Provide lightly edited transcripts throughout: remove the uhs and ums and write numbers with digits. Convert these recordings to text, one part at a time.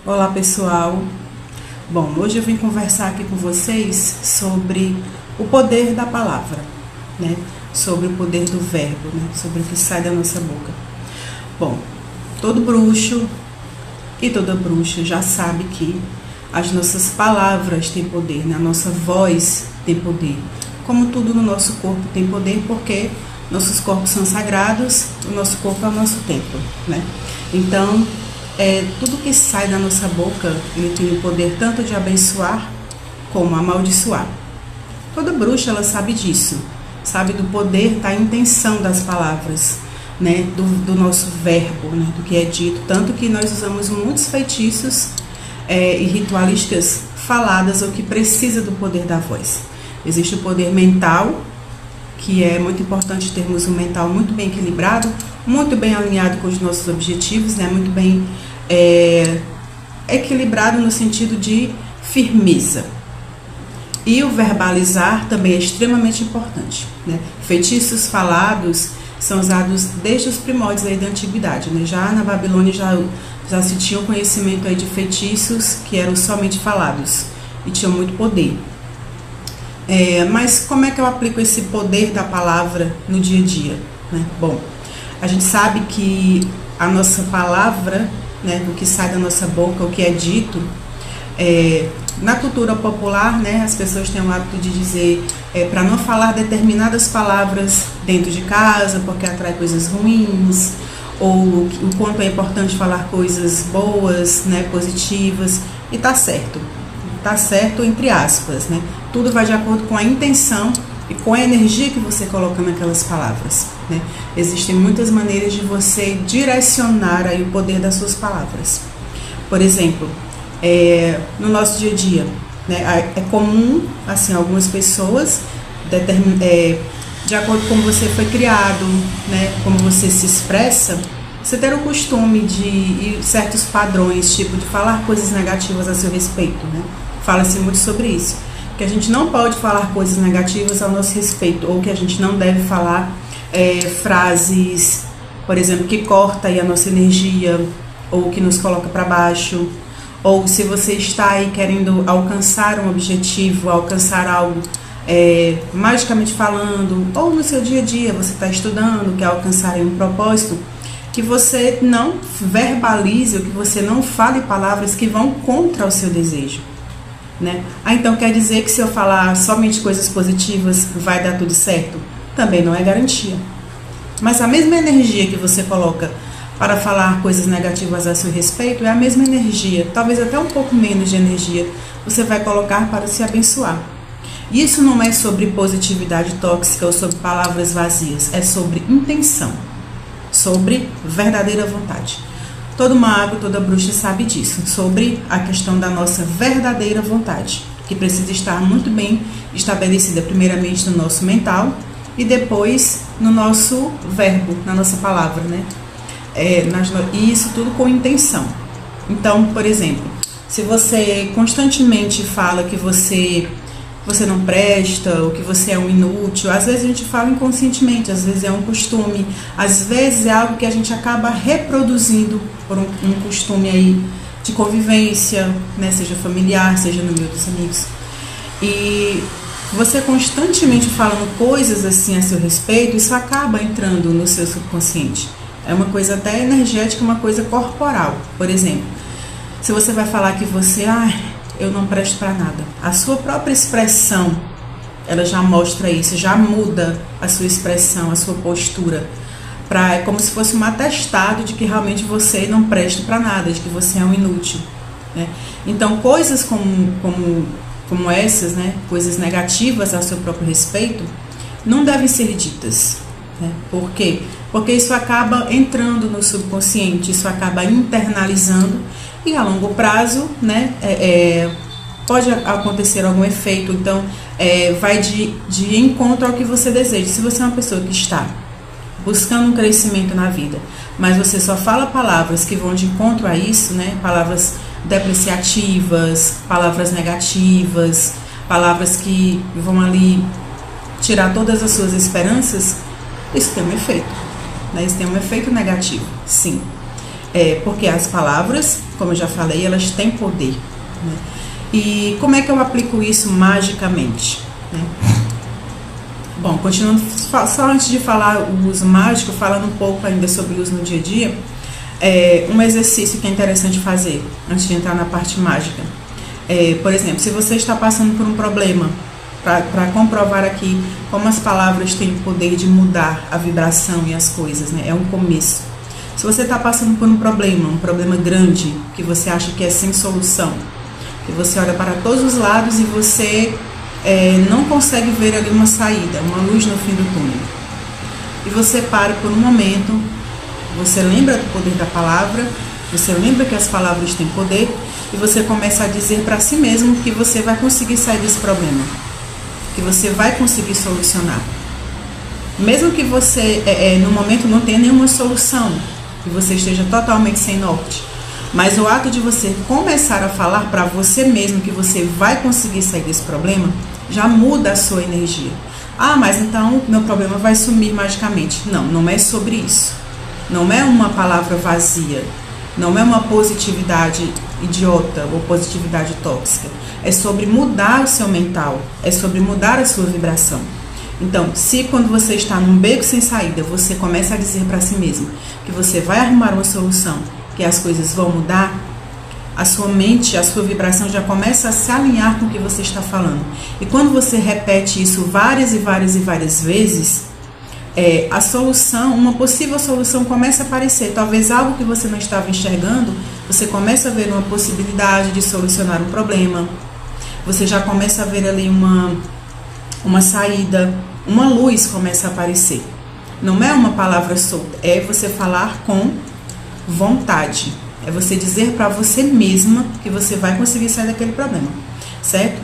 Olá pessoal, bom, hoje eu vim conversar aqui com vocês sobre o poder da palavra, né? Sobre o poder do verbo, né? Sobre o que sai da nossa boca. Bom, todo bruxo e toda bruxa já sabe que as nossas palavras têm poder, né? A nossa voz tem poder, como tudo no nosso corpo tem poder, porque nossos corpos são sagrados, o nosso corpo é o nosso templo, né? Então, tudo que sai da nossa boca, ele tem o poder tanto de abençoar como amaldiçoar. Toda bruxa, ela sabe disso, sabe do poder, da intenção das palavras, né, do nosso verbo, né, do que é dito, tanto que nós usamos muitos feitiços e ritualísticas faladas, ou que precisa do poder da voz. Existe o poder mental, que é muito importante termos um mental muito bem equilibrado, muito bem alinhado com os nossos objetivos, né? Muito bem equilibrado no sentido de firmeza. E o verbalizar também é extremamente importante, né? Feitiços falados são usados desde os primórdios aí da antiguidade, né? Já na Babilônia já se tinha o conhecimento aí de feitiços que eram somente falados e tinham muito poder. Mas como é que eu aplico esse poder da palavra no dia a dia, né? Bom, a gente sabe que a nossa palavra, né, o que sai da nossa boca, o que é dito, na cultura popular, né, as pessoas têm o hábito de dizer para não falar determinadas palavras dentro de casa, porque atrai coisas ruins, ou o quanto é importante falar coisas boas, né, positivas, e tá certo entre aspas, né? Tudo vai de acordo com a intenção e com a energia que você coloca naquelas palavras, né? Existem muitas maneiras de você direcionar aí o poder das suas palavras. Por exemplo, no nosso dia a dia, né, é comum, assim, algumas pessoas, de acordo com como você foi criado, né, como você se expressa, você ter o costume de certos padrões, tipo de falar coisas negativas a seu respeito, né? Fala-se muito sobre isso, que a gente não pode falar coisas negativas ao nosso respeito, ou que a gente não deve falar frases, por exemplo, que corta aí a nossa energia, ou que nos coloca para baixo, ou se você está aí querendo alcançar um objetivo, alcançar algo, magicamente falando, ou no seu dia a dia, você está estudando, quer alcançar aí um propósito, que você não verbalize, ou que você não fale palavras que vão contra o seu desejo, né? Então quer dizer que se eu falar somente coisas positivas vai dar tudo certo? Também não é garantia. Mas a mesma energia que você coloca para falar coisas negativas a seu respeito é a mesma energia, talvez até um pouco menos de energia, você vai colocar para se abençoar. Isso não é sobre positividade tóxica ou sobre palavras vazias, é sobre intenção, sobre verdadeira vontade. Todo mago, toda bruxa sabe disso, sobre a questão da nossa verdadeira vontade, que precisa estar muito bem estabelecida, primeiramente no nosso mental e depois no nosso verbo, na nossa palavra, né? E isso tudo com intenção. Então, por exemplo, se você constantemente fala que você não presta, ou que você é um inútil, às vezes a gente fala inconscientemente, às vezes é um costume, às vezes é algo que a gente acaba reproduzindo por um costume aí de convivência, né, seja familiar, seja no meio dos amigos. E você constantemente falando coisas assim a seu respeito, isso acaba entrando no seu subconsciente. É uma coisa até energética, uma coisa corporal. Por exemplo, se você vai falar que você, eu não presto para nada, a sua própria expressão, ela já mostra isso, já muda a sua expressão, a sua postura, é como se fosse um atestado de que realmente você não presta para nada, de que você é um inútil, né? Então, coisas como essas, né, coisas negativas a seu próprio respeito, não devem ser ditas, né? Por quê? Porque isso acaba entrando no subconsciente, isso acaba internalizando, e a longo prazo, né, pode acontecer algum efeito. Então, vai de encontro ao que você deseja. Se você é uma pessoa que está buscando um crescimento na vida, mas você só fala palavras que vão de encontro a isso, né, palavras depreciativas, palavras negativas, palavras que vão ali tirar todas as suas esperanças, isso tem um efeito, né? Isso tem um efeito negativo, sim. Porque as palavras, como eu já falei, elas têm poder, né? E como é que eu aplico isso magicamente, né? Bom, continuando, só antes de falar o uso mágico, falando um pouco ainda sobre o uso no dia a dia, um exercício que é interessante fazer antes de entrar na parte mágica. Por exemplo, se você está passando por um problema, para comprovar aqui como as palavras têm o poder de mudar a vibração e as coisas, né? É um começo. Se você está passando por um problema grande, que você acha que é sem solução, que você olha para todos os lados e você não consegue ver ali uma saída, uma luz no fim do túnel. E você para por um momento, você lembra do poder da palavra, você lembra que as palavras têm poder e você começa a dizer para si mesmo que você vai conseguir sair desse problema, que você vai conseguir solucionar. Mesmo que você, no momento, não tenha nenhuma solução, que você esteja totalmente sem norte, mas o ato de você começar a falar para você mesmo que você vai conseguir sair desse problema, já muda a sua energia. Ah, mas então meu problema vai sumir magicamente. Não, não é sobre isso. Não é uma palavra vazia. Não é uma positividade idiota ou positividade tóxica. É sobre mudar o seu mental. É sobre mudar a sua vibração. Então, se quando você está num beco sem saída, você começa a dizer para si mesmo que você vai arrumar uma solução, que as coisas vão mudar, a sua mente, a sua vibração já começa a se alinhar com o que você está falando. E quando você repete isso várias e várias e várias vezes, a solução, uma possível solução começa a aparecer. Talvez algo que você não estava enxergando, você começa a ver uma possibilidade de solucionar um problema. Você já começa a ver ali uma saída, uma luz começa a aparecer. Não é uma palavra solta, é você falar com vontade. É você dizer para você mesma que você vai conseguir sair daquele problema, certo?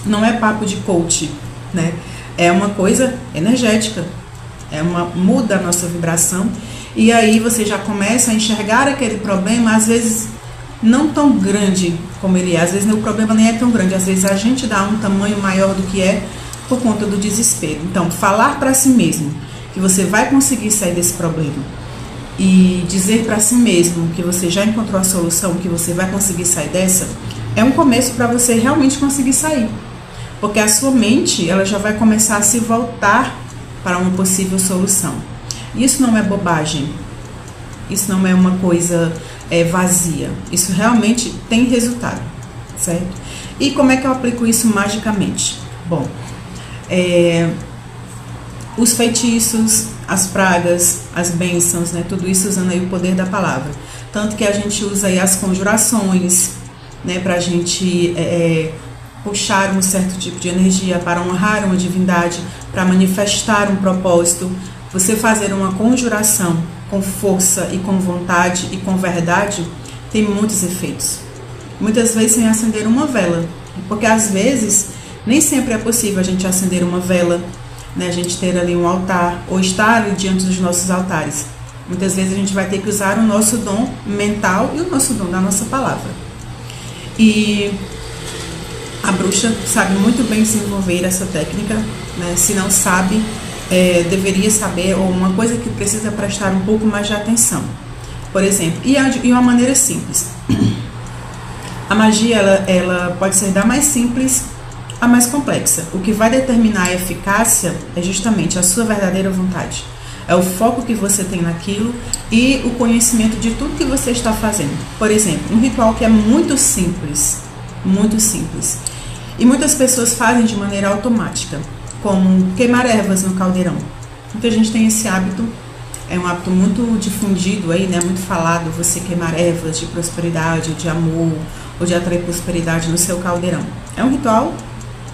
Não é papo de coach, né? É uma coisa energética, muda a nossa vibração e aí você já começa a enxergar aquele problema, às vezes não tão grande como ele é, às vezes o problema nem é tão grande, às vezes a gente dá um tamanho maior do que é por conta do desespero. Então, falar para si mesmo que você vai conseguir sair desse problema e dizer para si mesmo que você já encontrou a solução, que você vai conseguir sair dessa, é um começo para você realmente conseguir sair. Porque a sua mente, ela já vai começar a se voltar para uma possível solução. Isso não é bobagem. Isso não é uma coisa vazia. Isso realmente tem resultado, certo? E como é que eu aplico isso magicamente? Bom, os feitiços, as pragas, as bênçãos, né? Tudo isso usando aí o poder da palavra. Tanto que a gente usa aí as conjurações, né? Para a gente puxar um certo tipo de energia, para honrar uma divindade, para manifestar um propósito. Você fazer uma conjuração com força e com vontade e com verdade tem muitos efeitos. Muitas vezes sem acender uma vela, porque às vezes nem sempre é possível a gente acender uma vela, né, a gente ter ali um altar ou estar ali diante dos nossos altares. Muitas vezes a gente vai ter que usar o nosso dom mental e o nosso dom da nossa palavra. E a bruxa sabe muito bem desenvolver essa técnica, né? Se não sabe, deveria saber, ou uma coisa que precisa prestar um pouco mais de atenção. Por exemplo, e uma maneira simples. A magia, ela pode ser da mais simples a mais complexa. O que vai determinar a eficácia é justamente a sua verdadeira vontade. É o foco que você tem naquilo e o conhecimento de tudo que você está fazendo. Por exemplo, um ritual que é muito simples, e muitas pessoas fazem de maneira automática, como queimar ervas no caldeirão. Muita gente tem esse hábito, é um hábito muito difundido aí, né? Muito falado, você queimar ervas de prosperidade, de amor, ou de atrair prosperidade no seu caldeirão. É um ritual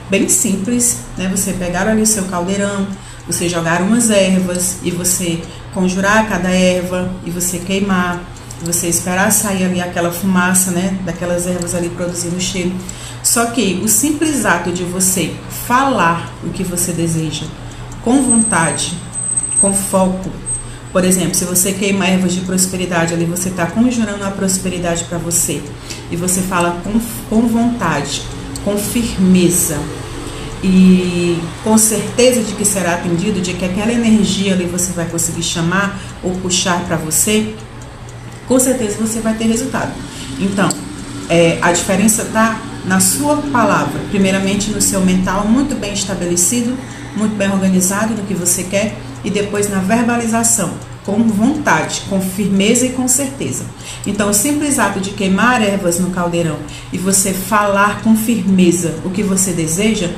bem simples, né? Você pegar ali o seu caldeirão, você jogar umas ervas e você conjurar cada erva e você queimar, você esperar sair ali aquela fumaça, né? Daquelas ervas ali produzindo cheiro. Só que o simples ato de você falar o que você deseja com vontade, com foco. Por exemplo, se você queima ervas de prosperidade, ali você está conjurando a prosperidade para você. E você fala com vontade, com firmeza e com certeza de que será atendido, de que aquela energia ali você vai conseguir chamar ou puxar para você. com certeza você vai ter resultado. Então, a diferença está na sua palavra, primeiramente no seu mental muito bem estabelecido, muito bem organizado no que você quer, e depois na verbalização, com vontade, com firmeza e com certeza. Então, o simples ato de queimar ervas no caldeirão e você falar com firmeza o que você deseja,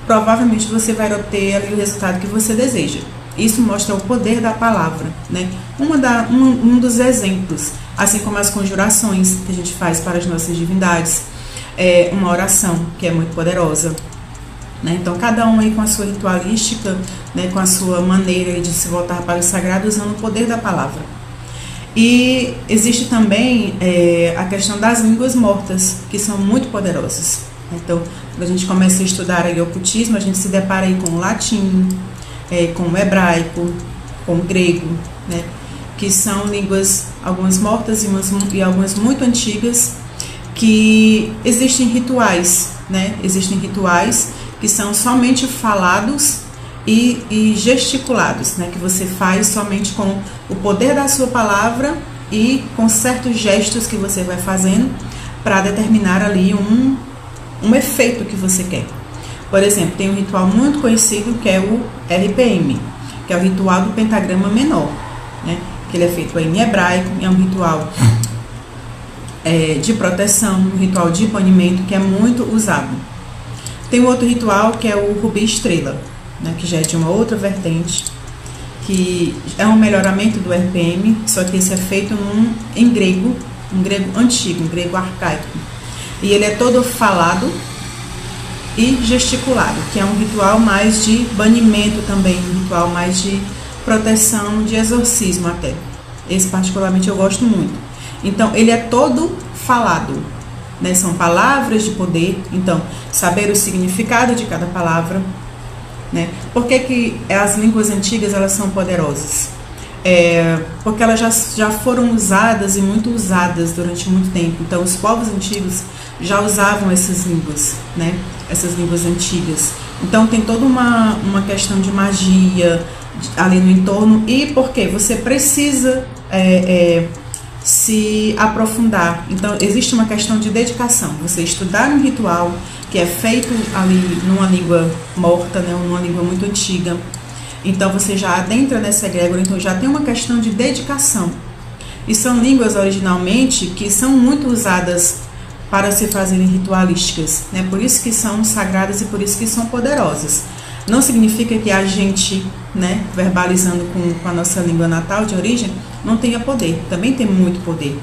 provavelmente você vai obter ali o resultado que você deseja. Isso mostra o poder da palavra, né? Um dos exemplos, assim como as conjurações que a gente faz para as nossas divindades, é uma oração que é muito poderosa, né? Então, cada um aí com a sua ritualística, né, com a sua maneira de se voltar para o sagrado, usando o poder da palavra. E existe também a questão das línguas mortas, que são muito poderosas. Então, quando a gente começa a estudar aí o ocultismo, a gente se depara aí com o latim, com o hebraico, com o grego, né, que são línguas, algumas mortas e algumas muito antigas, que existem rituais, né? Existem rituais que são somente falados e gesticulados, né? Que você faz somente com o poder da sua palavra e com certos gestos que você vai fazendo para determinar ali um efeito que você quer. Por exemplo, tem um ritual muito conhecido que é o RPM, que é o ritual do pentagrama menor, né? Que ele é feito em hebraico, é um ritual de proteção, um ritual de banimento que é muito usado. Tem um outro ritual que é o rubi estrela, né? Que já é de uma outra vertente, que é um melhoramento do RPM, só que esse é feito em grego, um grego antigo, um grego arcaico. E ele é todo falado e gesticulado, que é um ritual mais de banimento também, um ritual mais de proteção, de exorcismo até. Esse particularmente eu gosto muito. Então, ele é todo falado, né? São palavras de poder, então, saber o significado de cada palavra, né? Por que as línguas antigas elas são poderosas? Porque elas já foram usadas e muito usadas durante muito tempo. Então, os povos antigos já usavam essas línguas, né? Essas línguas antigas. Então, tem toda uma questão de magia ali no entorno. E por quê? Você precisa se aprofundar. Então, existe uma questão de dedicação. Você estudar um ritual que é feito ali numa língua morta, né? Numa língua muito antiga. Então, você já adentra nessa egrégora, então já tem uma questão de dedicação. E são línguas, originalmente, que são muito usadas para se fazerem ritualísticas, né? Por isso que são sagradas e por isso que são poderosas. Não significa que a gente, né, verbalizando com a nossa língua natal de origem, não tenha poder. Também tem muito poder.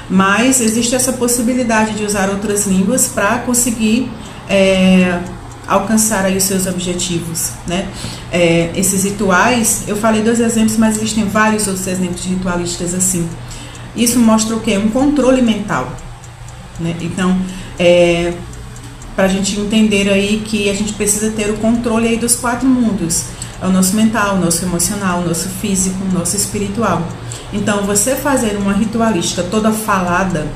Mas existe essa possibilidade de usar outras línguas para conseguir alcançar aí os seus objetivos, né? Esses rituais, eu falei 2 exemplos, mas existem vários outros exemplos de ritualísticas assim. Isso mostra o quê? Um controle mental, né? Então, para a gente entender aí que a gente precisa ter o controle aí dos 4 mundos. É o nosso mental, o nosso emocional, o nosso físico, o nosso espiritual. Então, você fazer uma ritualística toda falada,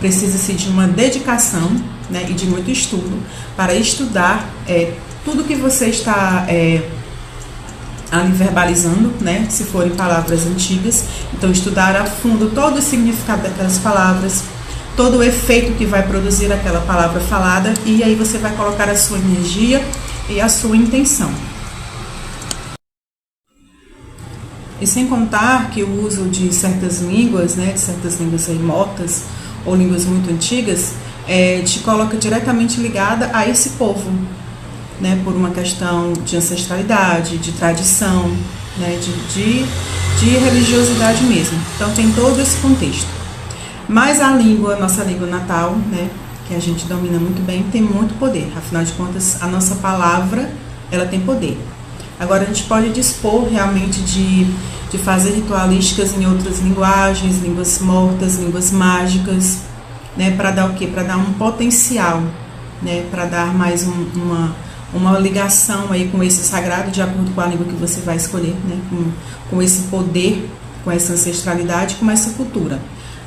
precisa-se de uma dedicação, né, e de muito estudo para estudar tudo que você está ali verbalizando, né, se forem palavras antigas. Então, estudar a fundo todo o significado daquelas palavras, todo o efeito que vai produzir aquela palavra falada, e aí você vai colocar a sua energia e a sua intenção. E sem contar que o uso de certas línguas, né, de certas línguas aí mortas ou línguas muito antigas, te coloca diretamente ligada a esse povo, né, por uma questão de ancestralidade, de tradição, né, de religiosidade mesmo. Então tem todo esse contexto. Mas a língua, nossa língua natal, né, que a gente domina muito bem, tem muito poder. Afinal de contas, a nossa palavra, ela tem poder. Agora a gente pode dispor realmente de fazer ritualísticas em outras linguagens, línguas mortas, línguas mágicas, né, para dar o quê? Para dar um potencial, né, para dar mais uma ligação aí com esse sagrado, de acordo com a língua que você vai escolher, né, com esse poder, com essa ancestralidade, com essa cultura.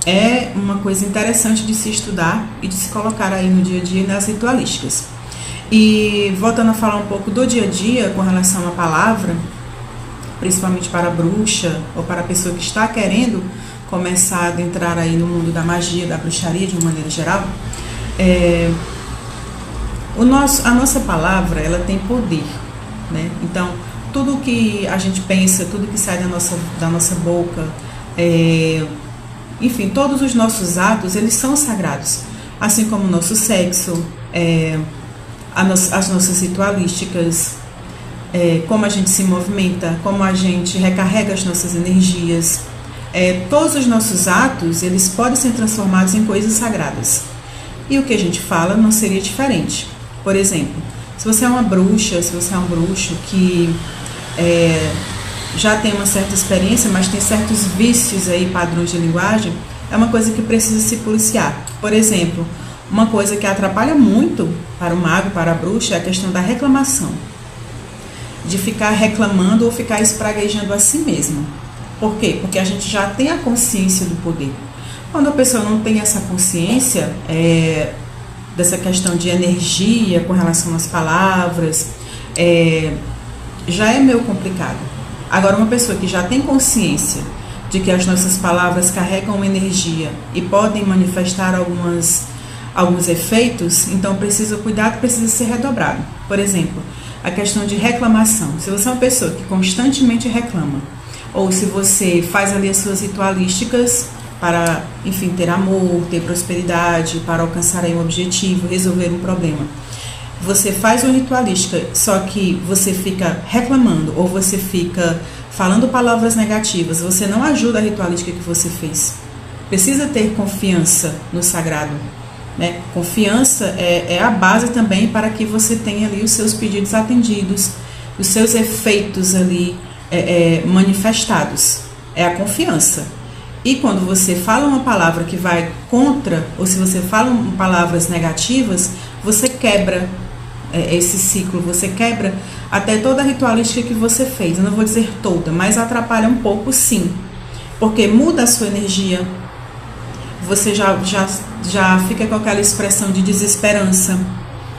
É uma coisa interessante de se estudar e de se colocar aí no dia a dia nas ritualísticas. E voltando a falar um pouco do dia a dia com relação à palavra, principalmente para a bruxa ou para a pessoa que está querendo começar a entrar aí no mundo da magia, da bruxaria de uma maneira geral, a nossa palavra, ela tem poder, né? Então, tudo que a gente pensa, tudo que sai da nossa boca, enfim, todos os nossos atos, eles são sagrados, assim como o nosso sexo, as nossas ritualísticas, como a gente se movimenta, como a gente recarrega as nossas energias. Todos os nossos atos, eles podem ser transformados em coisas sagradas. E o que a gente fala não seria diferente. Por exemplo, se você é uma bruxa, se você é um bruxo que já tem uma certa experiência, mas tem certos vícios aí, padrões de linguagem, é uma coisa que precisa se policiar. Por exemplo, uma coisa que atrapalha muito para o mago, para a bruxa, é a questão da reclamação. De ficar reclamando ou ficar espraguejando a si mesmo. Por quê? Porque a gente já tem a consciência do poder. Quando a pessoa não tem essa consciência dessa questão de energia com relação às palavras, já é meio complicado. Agora, uma pessoa que já tem consciência de que as nossas palavras carregam uma energia e podem manifestar alguns efeitos, então o cuidado precisa ser redobrado. Por exemplo, a questão de reclamação. Se você é uma pessoa que constantemente reclama, ou se você faz ali as suas ritualísticas para, enfim, ter amor, ter prosperidade, para alcançar aí um objetivo, resolver um problema. Você faz uma ritualística, só que você fica reclamando, ou você fica falando palavras negativas, você não ajuda a ritualística que você fez. Precisa ter confiança no sagrado. Né? Confiança é a base também para que você tenha ali os seus pedidos atendidos, os seus efeitos ali manifestados. É a confiança. E quando você fala uma palavra que vai contra, ou se você fala palavras negativas, você quebra esse ciclo, você quebra até toda a ritualística que você fez. Eu não vou dizer toda, mas atrapalha um pouco sim, porque muda a sua energia. Você já fica com aquela expressão de desesperança,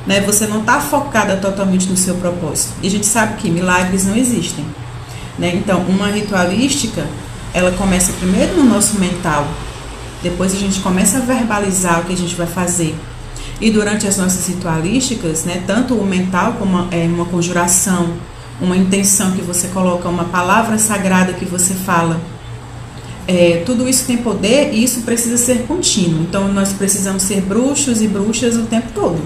né? Você não está focada totalmente no seu propósito. E a gente sabe que milagres não existem, né? Então, uma ritualística, ela começa primeiro no nosso mental, depois a gente começa a verbalizar o que a gente vai fazer. E durante as nossas ritualísticas, né, tanto o mental como uma conjuração, uma intenção que você coloca, uma palavra sagrada que você fala, tudo isso tem poder e isso precisa ser contínuo. Então nós precisamos ser bruxos e bruxas o tempo todo,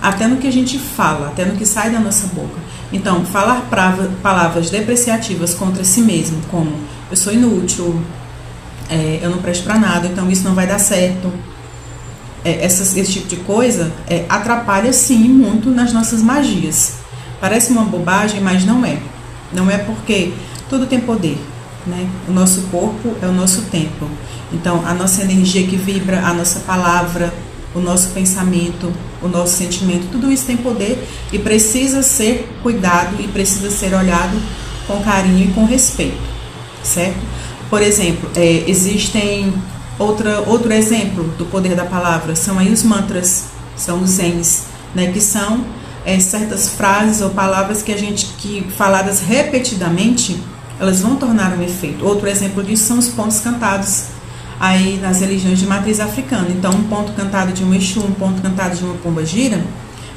até no que a gente fala, até no que sai da nossa boca. Então, falar palavras depreciativas contra si mesmo, como eu sou inútil, eu não presto para nada, então isso não vai dar certo, esse tipo de coisa atrapalha sim muito nas nossas magias. Parece uma bobagem, mas não é. Não é, porque tudo tem poder, né? O nosso corpo é o nosso templo. Então, a nossa energia que vibra, a nossa palavra, o nosso pensamento, o nosso sentimento, tudo isso tem poder e precisa ser cuidado e precisa ser olhado com carinho e com respeito, certo? Por exemplo, existem outro exemplo do poder da palavra, são aí os mantras, são os zens, né, que são certas frases ou palavras que faladas repetidamente, elas vão tornar um efeito. Outro exemplo disso são os pontos cantados aí nas religiões de matriz africana. Então, um ponto cantado de um Exu, um ponto cantado de uma pombagira,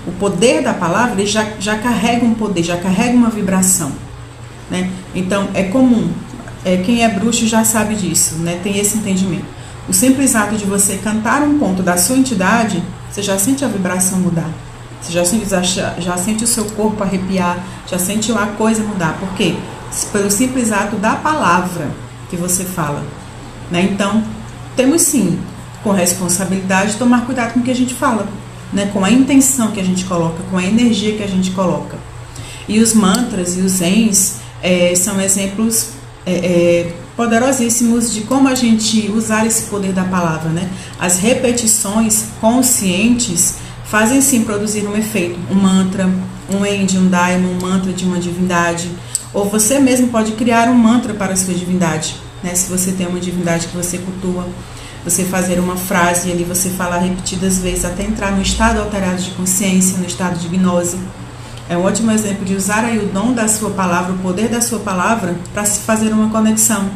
o poder da palavra ele já carrega um poder, já carrega uma vibração, né? Então, é comum, quem é bruxo já sabe disso, né? Tem esse entendimento. O simples ato de você cantar um ponto da sua entidade, você já sente a vibração mudar. Você já sente o seu corpo arrepiar, já sente a coisa mudar. Por quê? Pelo simples ato da palavra que você fala, né? Então, temos sim, com responsabilidade, tomar cuidado com o que a gente fala, né? Com a intenção que a gente coloca, com a energia que a gente coloca. E os mantras e os zens são exemplos poderosíssimos de como a gente usar esse poder da palavra, né? As repetições conscientes fazem sim produzir um efeito, um mantra, um Endi, um daimon, um mantra de uma divindade, ou você mesmo pode criar um mantra para a sua divindade, né? Se você tem uma divindade que você cultua, você fazer uma frase e ali você falar repetidas vezes até entrar no estado alterado de consciência, no estado de gnose. É um ótimo exemplo de usar aí o dom da sua palavra, o poder da sua palavra, para se fazer uma conexão.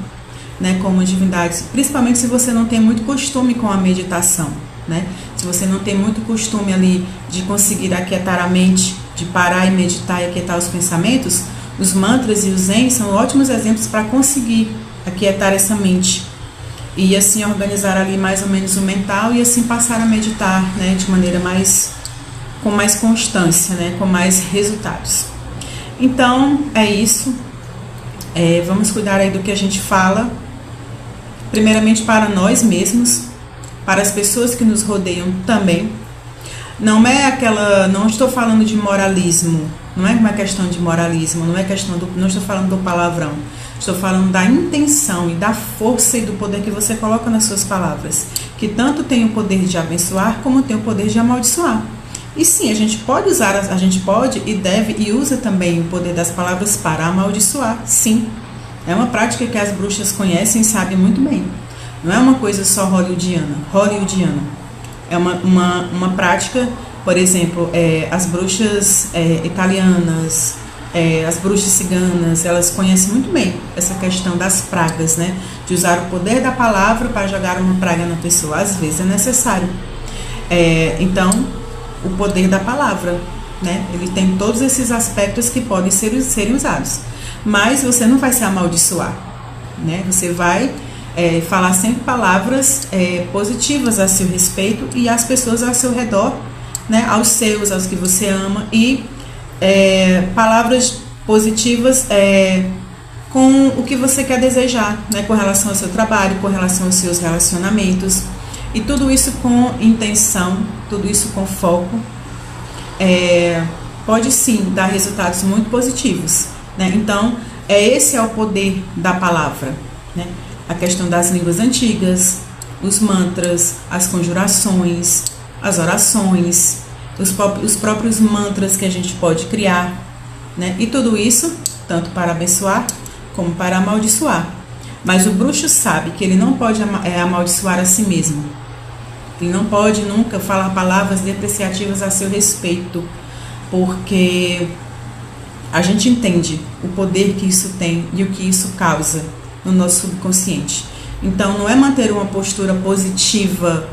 né, como divindades, principalmente se você não tem muito costume com a meditação, né? Se você não tem muito costume ali de conseguir aquietar a mente, de parar e meditar e aquietar os pensamentos, os mantras e os zen são ótimos exemplos para conseguir aquietar essa mente e assim organizar ali mais ou menos o mental e assim passar a meditar, né, de maneira com mais constância, né, com mais resultados. Então é isso. Vamos cuidar aí do que a gente fala, primeiramente para nós mesmos, para as pessoas que nos rodeiam também. Não estou falando de moralismo, não é uma questão de moralismo, não estou falando do palavrão, estou falando da intenção e da força e do poder que você coloca nas suas palavras, que tanto tem o poder de abençoar como tem o poder de amaldiçoar. E sim, a gente pode e deve e usa também o poder das palavras para amaldiçoar, sim. É uma prática que as bruxas conhecem e sabem muito bem. Não é uma coisa só hollywoodiana. É uma prática, por exemplo, as bruxas italianas, as bruxas ciganas, elas conhecem muito bem essa questão das pragas, né? De usar o poder da palavra para jogar uma praga na pessoa. Às vezes é necessário. Então, o poder da palavra, né? Ele tem todos esses aspectos que podem serem usados. Mas você não vai se amaldiçoar, né? Você vai falar sempre palavras positivas a seu respeito e às pessoas ao seu redor, né? Aos que você ama, e palavras positivas com o que você quer desejar, né? Com relação ao seu trabalho, com relação aos seus relacionamentos, e tudo isso com intenção, tudo isso com foco, pode sim dar resultados muito positivos, né? Então, esse é o poder da palavra, né? A questão das línguas antigas, os mantras, as conjurações, as orações, os próprios mantras que a gente pode criar, né? E tudo isso, tanto para abençoar como para amaldiçoar. Mas o bruxo sabe que ele não pode amaldiçoar a si mesmo. Ele não pode nunca falar palavras depreciativas a seu respeito, porque a gente entende o poder que isso tem e o que isso causa no nosso subconsciente. Então, não é manter uma postura positiva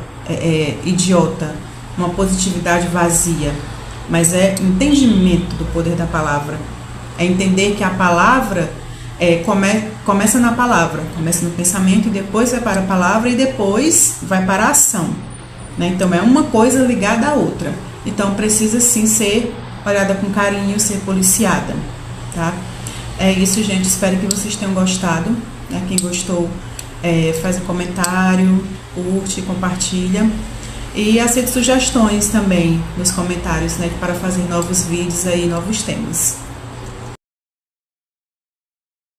idiota, uma positividade vazia, mas é entendimento do poder da palavra. É entender que a palavra começa na palavra, começa no pensamento e depois vai para a palavra e depois vai para a ação, né? Então, é uma coisa ligada à outra. Então, precisa sim ser olhada com carinho, ser policiada, tá? É isso, gente. Espero que vocês tenham gostado, né? Quem gostou, faz um comentário, curte, compartilha. E aceito sugestões também nos comentários, né? Para fazer novos vídeos aí, novos temas.